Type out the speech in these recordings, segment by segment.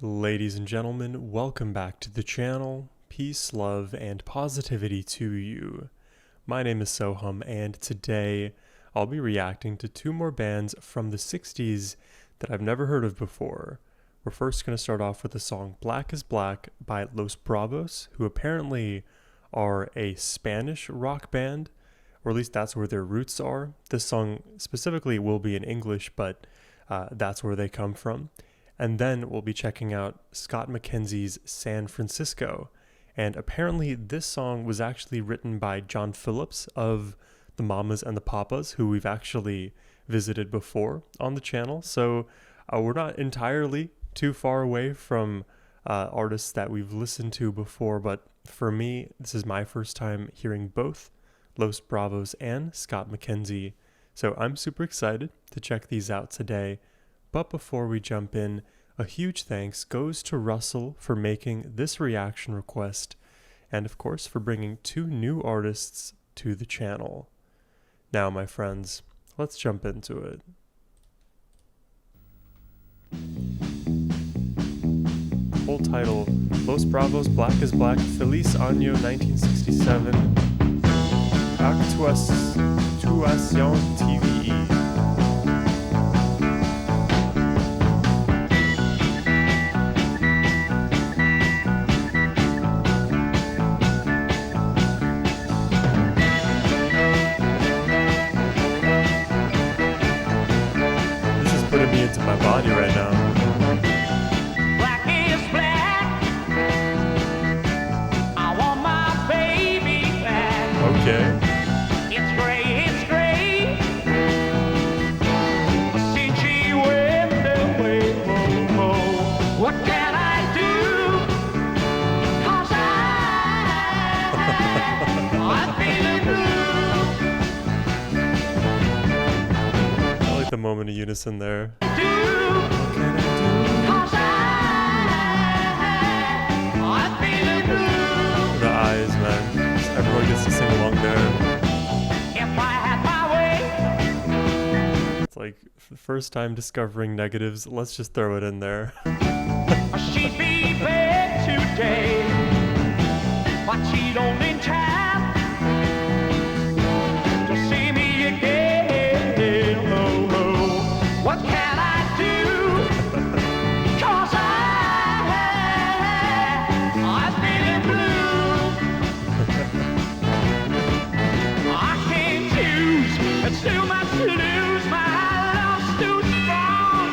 Ladies and gentlemen, welcome back to the channel. Peace, love, and positivity to you. My name is Sohum, and today I'll be reacting to two more bands from the 60s that I've never heard of before. We're first going to start off with the song Black is Black by Los Bravos, who apparently are a Spanish rock band, or at least that's where their roots are. This song specifically will be in English, but that's where they come from. And then we'll be checking out Scott McKenzie's San Francisco. And apparently this song was actually written by John Phillips of the Mamas and the Papas, who we've actually visited before on the channel. So we're not entirely too far away from artists that we've listened to before. But for me, this is my first time hearing both Los Bravos and Scott McKenzie. So I'm super excited to check these out today. But before we jump in, a huge thanks goes to Russell for making this reaction request, and of course for bringing two new artists to the channel. Now, my friends, let's jump into it. Full title, Los Bravos, Black is Black, Feliz Año 1967, Actuación TVE. Putting me into my body right now. Black is black. I want my baby back. Okay. It's gray. Since she went away, what can I do? 'Cause I'm feeling blue. I like the moment of unison there. The eyes, man. Everyone gets to sing along there. If I had my way. It's like the first time discovering negatives. Let's just throw it in there. She'd be there today, but she don't in time to see me again. What can I do? 'Cause I'm feeling blue. I can't choose, it's too much to lose. My love's too strong.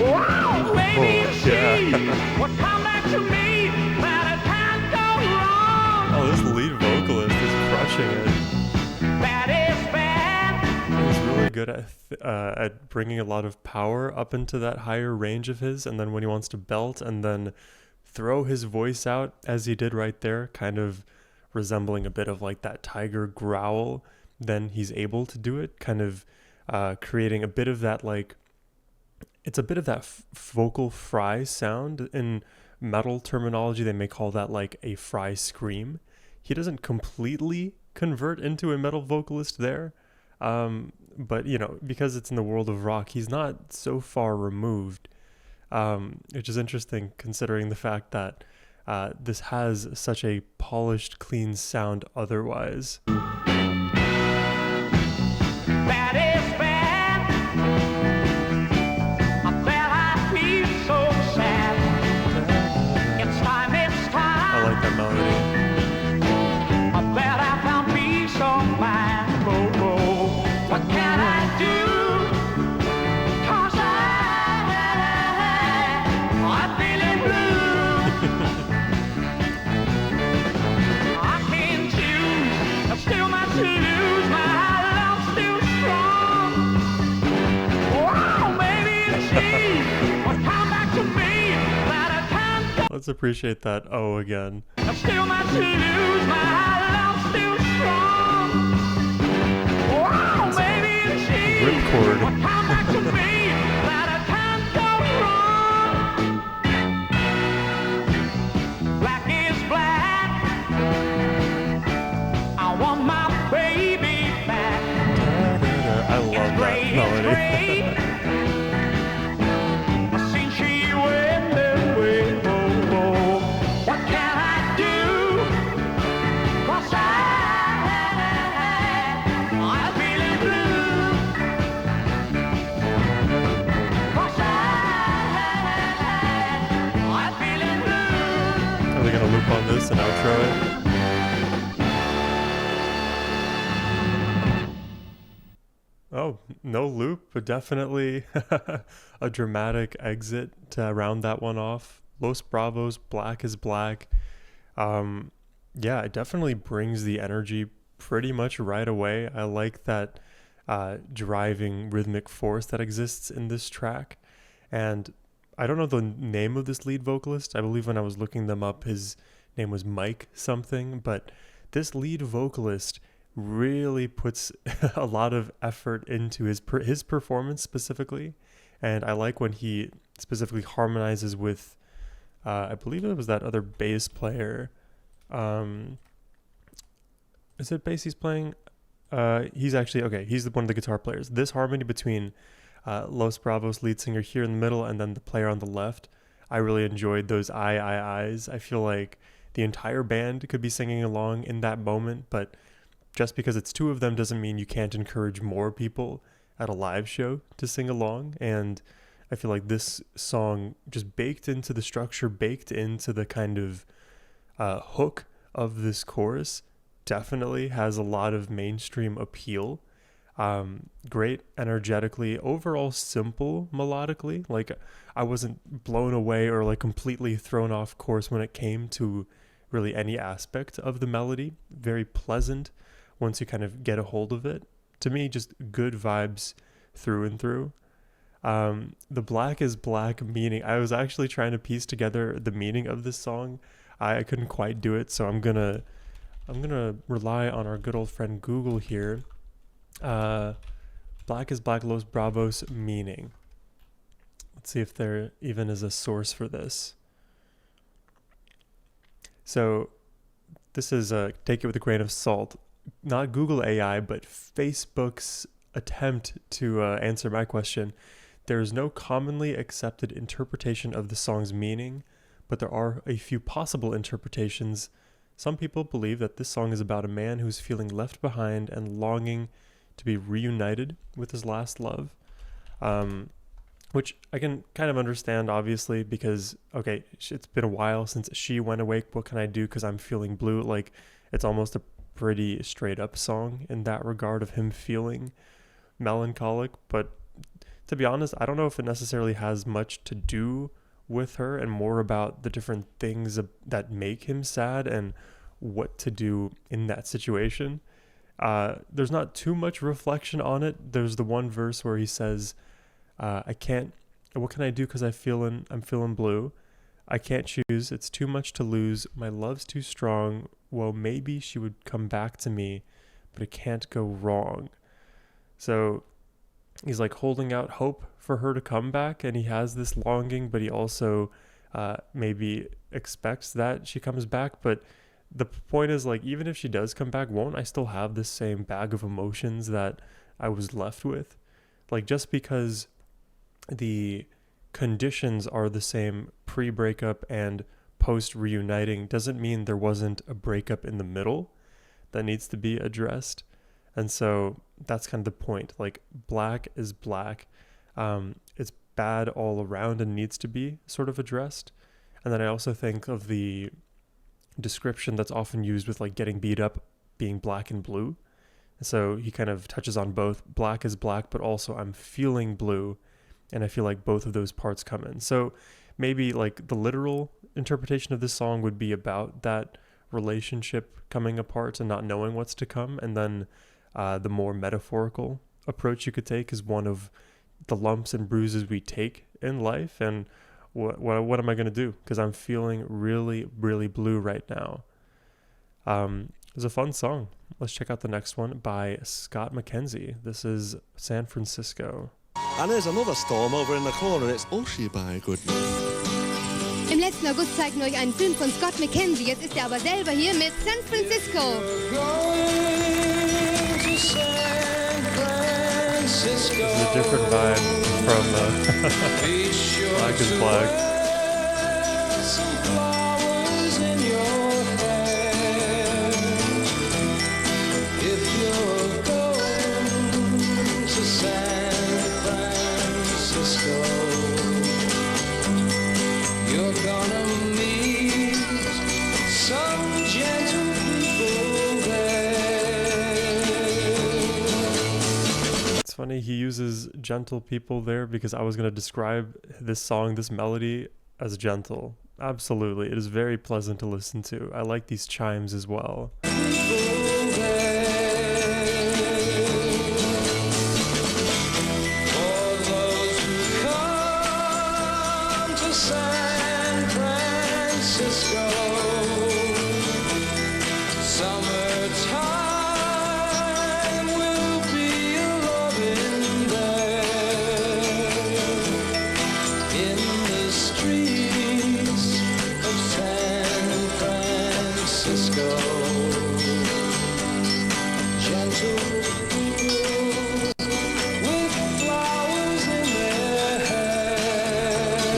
Wow, maybe she would come back to me, but it can't go wrong. Oh, this lead vocalist is crushing it. That is bad. He's really good at bringing a lot of power up into that higher range of his, and then when he wants to belt and then throw his voice out as he did right there, kind of resembling a bit of like that tiger growl, then he's able to do it, kind of creating a bit of that, like, it's a bit of that vocal fry sound. In metal terminology, they may call that like a fry scream. He doesn't completely convert into a metal vocalist there, but you know, because it's in the world of rock, he's not so far removed, which is interesting considering the fact that this has such a polished, clean sound otherwise. That is bad. I bet I feel so sad. It's time. I like that melody. I bet I found peace of mind. What can I do? 'Cause I'm feeling blue. I can't choose. There's still much to lose. My love's still strong. Wow, maybe she would come back to me, but I can't go. Let's appreciate that O again. There's still much to lose. My love's still strong. Wow, maybe she Ripcord. would come back to me, but I can't go wrong. Black is black. I want my baby back. I love that melody. Since she went on this and outro it. Oh, no loop, but definitely a dramatic exit to round that one off. Los Bravos, Black is Black. Yeah, it definitely brings the energy pretty much right away. I like that driving rhythmic force that exists in this track. And I don't know the name of this lead vocalist. I believe when I was looking them up, his name was Mike something. But this lead vocalist really puts a lot of effort into his performance specifically. And I like when he specifically harmonizes with, I believe it was that other bass player. Is it bass he's playing? He's actually, okay, he's one of the guitar players. This harmony between Los Bravos lead singer here in the middle and then the player on the left, I really enjoyed those eyes. I feel like the entire band could be singing along in that moment, but just because it's two of them doesn't mean you can't encourage more people at a live show to sing along. And I feel like this song just baked into the structure, baked into the kind of hook of this chorus, definitely has a lot of mainstream appeal. Great energetically, overall simple melodically. Like I wasn't blown away or like completely thrown off course when it came to really any aspect of the melody. Very pleasant once you kind of get a hold of it. To me, just good vibes through and through. The Black is Black meaning, I was actually trying to piece together the meaning of this song. I couldn't quite do it, so I'm gonna rely on our good old friend Google here. Black is Black, Los Bravos meaning. Let's see if there even is a source for this. So this is take it with a grain of salt. Not Google AI, but Facebook's attempt to answer my question. There is no commonly accepted interpretation of the song's meaning, but there are a few possible interpretations. Some people believe that this song is about a man who's feeling left behind and longing to be reunited with his last love, which I can kind of understand, obviously, because, okay, it's been a while since she went away. What can I do because I'm feeling blue? Like, it's almost a pretty straight up song in that regard of him feeling melancholic. But to be honest, I don't know if it necessarily has much to do with her and more about the different things that make him sad and what to do in that situation. There's not too much reflection on it. There's the one verse where he says, what can I do because I'm feeling blue. I can't choose. It's too much to lose. My love's too strong. Well, maybe she would come back to me, but it can't go wrong. So he's like holding out hope for her to come back, and he has this longing, but he also maybe expects that she comes back. But the point is, like, even if she does come back, won't I still have this same bag of emotions that I was left with? Like, just because the conditions are the same pre-breakup and post-reuniting doesn't mean there wasn't a breakup in the middle that needs to be addressed. And so that's kind of the point. Like, Black is Black. It's bad all around and needs to be sort of addressed. And then I also think of the description that's often used with like getting beat up being black and blue. So he kind of touches on both. Black is Black, but also I'm feeling blue. And I feel like both of those parts come in. So maybe like the literal interpretation of this song would be about that relationship coming apart and not knowing what's to come. And then the more metaphorical approach you could take is one of the lumps and bruises we take in life. And what am I going to do? Because I'm feeling really, really blue right now. It's a fun song. Let's check out the next one by Scott McKenzie. This is San Francisco. And there's another storm over in the corner. It's Oshibay Good. Im letzten August zeigten wir euch einen Film von Scott McKenzie. Jetzt ist er aber selber hier mit San Francisco. This is a different vibe from Black is Black. he uses gentle people there because I was going to describe this song, this melody, as gentle. Absolutely. It is very pleasant to listen to. I like these chimes as well.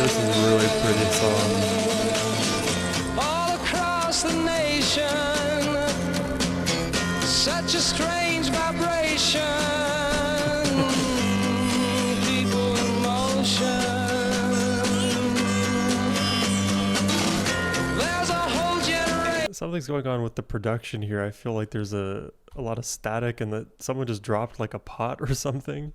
This is a really pretty song. All across the nation, such a strange vibration. People in motion. There's a whole generation. Something's going on with the production here. I feel like there's a lot of static and that someone just dropped like a pot or something.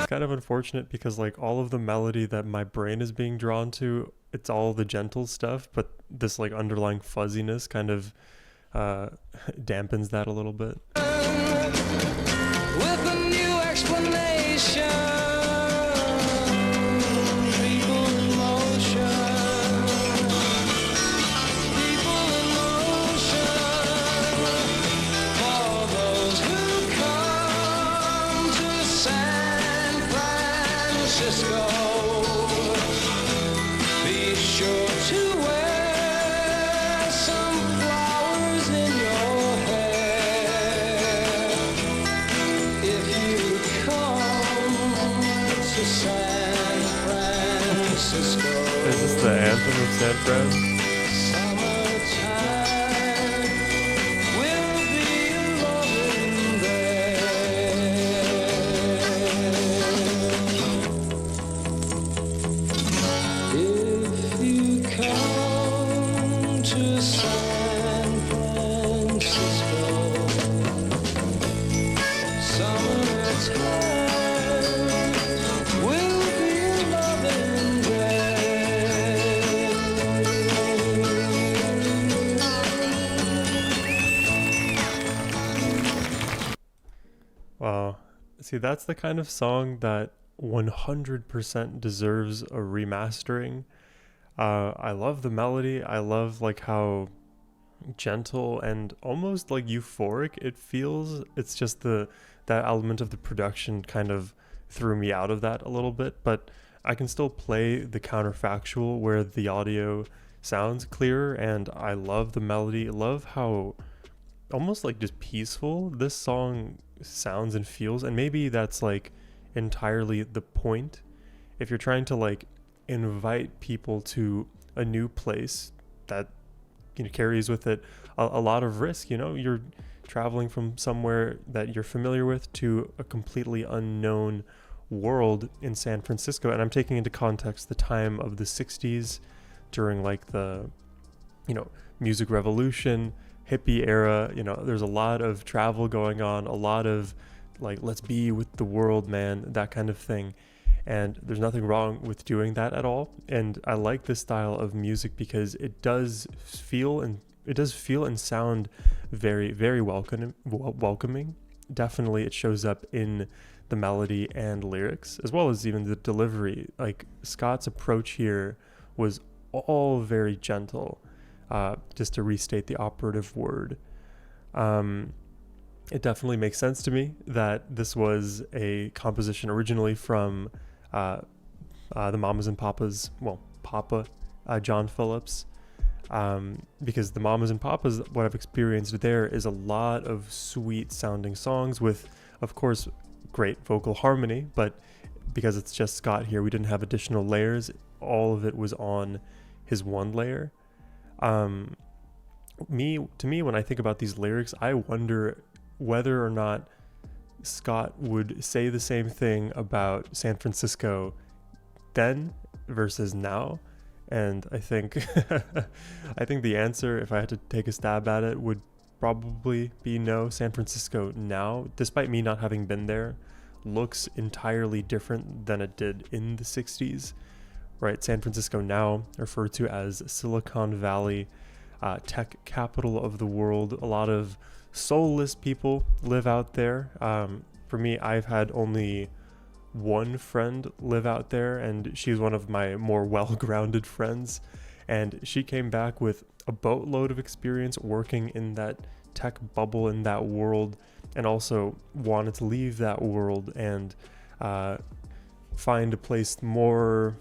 Kind of unfortunate because like all of the melody that my brain is being drawn to, it's all the gentle stuff, but this like underlying fuzziness kind of dampens that a little bit. With a new explanation, people in motion, for those who come to San Francisco, be sure to wear some flowers in your hair. If you come to San Francisco, Is this the anthem of San Fran? summertime will be loving there. If you come to San Francisco, summertime will be loving Wow. See, that's the kind of song that 100% deserves a remastering. I love the melody. I love like how gentle and almost like euphoric it feels. It's just that element of the production kind of threw me out of that a little bit, but I can still play the counterfactual where the audio sounds clearer, and I love the melody. Love how almost like just peaceful this song sounds and feels, and maybe that's like entirely the point. If you're trying to like invite people to a new place that carries with it a lot of risk, you're traveling from somewhere that you're familiar with to a completely unknown world in San Francisco. And I'm taking into context the time of the 60s during like the music revolution, hippie era. There's a lot of travel going on, a lot of like, let's be with the world, man, that kind of thing. And there's nothing wrong with doing that at all. And I like this style of music because it does feel and sound very, very welcoming. Definitely it shows up in the melody and lyrics, as well as even the delivery. Like Scott's approach here was all very gentle, just to restate the operative word. It definitely makes sense to me that this was a composition originally from the Mamas and Papas, Papa John Phillips, because the Mamas and Papas, what I've experienced there is a lot of sweet sounding songs with, of course, great vocal harmony, but because it's just Scott here, we didn't have additional layers. All of it was on his one layer. To me, when I think about these lyrics, I wonder whether or not Scott would say the same thing about San Francisco then versus now. And I think I think the answer, if I had to take a stab at it, would probably be no. San Francisco now, despite me not having been there, looks entirely different than it did in the 60s, right? San Francisco now referred to as Silicon Valley, tech capital of the world. A lot of soulless people live out there. For me, I've had only one friend live out there, and she's one of my more well-grounded friends, and she came back with a boatload of experience working in that tech bubble, in that world, and also wanted to leave that world and find a place more,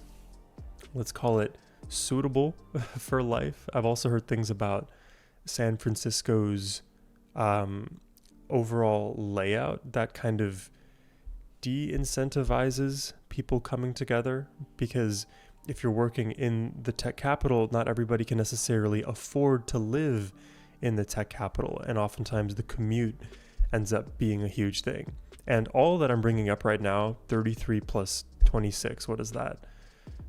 let's call it, suitable for life. I've also heard things about San Francisco's overall layout that kind of de-incentivizes people coming together, because if you're working in the tech capital, not everybody can necessarily afford to live in the tech capital, and oftentimes the commute ends up being a huge thing. And all that I'm bringing up right now, 33 plus 26, what is that?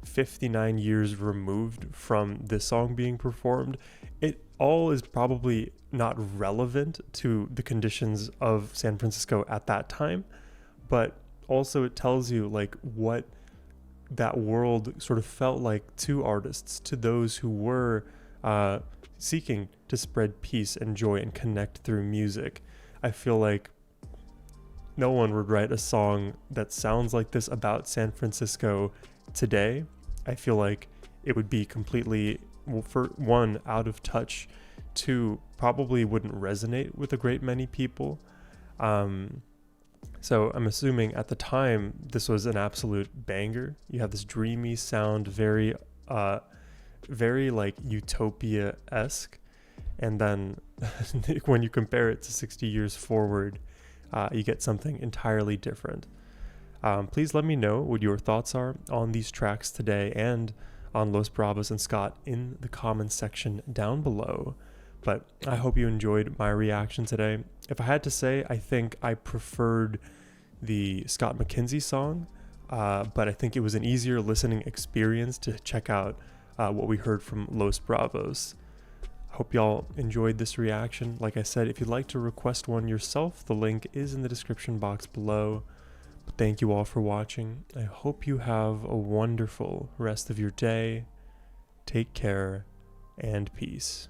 59 years removed from this song being performed, it all is probably not relevant to the conditions of San Francisco at that time, but also it tells you like what that world sort of felt like to artists, to those who were seeking to spread peace and joy and connect through music. I feel like no one would write a song that sounds like this about San Francisco today. I feel like it would be completely, well, for one, out of touch, two, probably wouldn't resonate with a great many people. So I'm assuming at the time this was an absolute banger. You have this dreamy sound, very like utopia-esque, and then when you compare it to 60 years forward, you get something entirely different. Please let me know what your thoughts are on these tracks today and on Los Bravos and Scott in the comments section down below. But I hope you enjoyed my reaction today. If I had to say, I think I preferred the Scott McKenzie song, but I think it was an easier listening experience to check out what we heard from Los Bravos. I hope y'all enjoyed this reaction. Like I said, if you'd like to request one yourself, the link is in the description box below. But thank you all for watching. I hope you have a wonderful rest of your day. Take care and peace.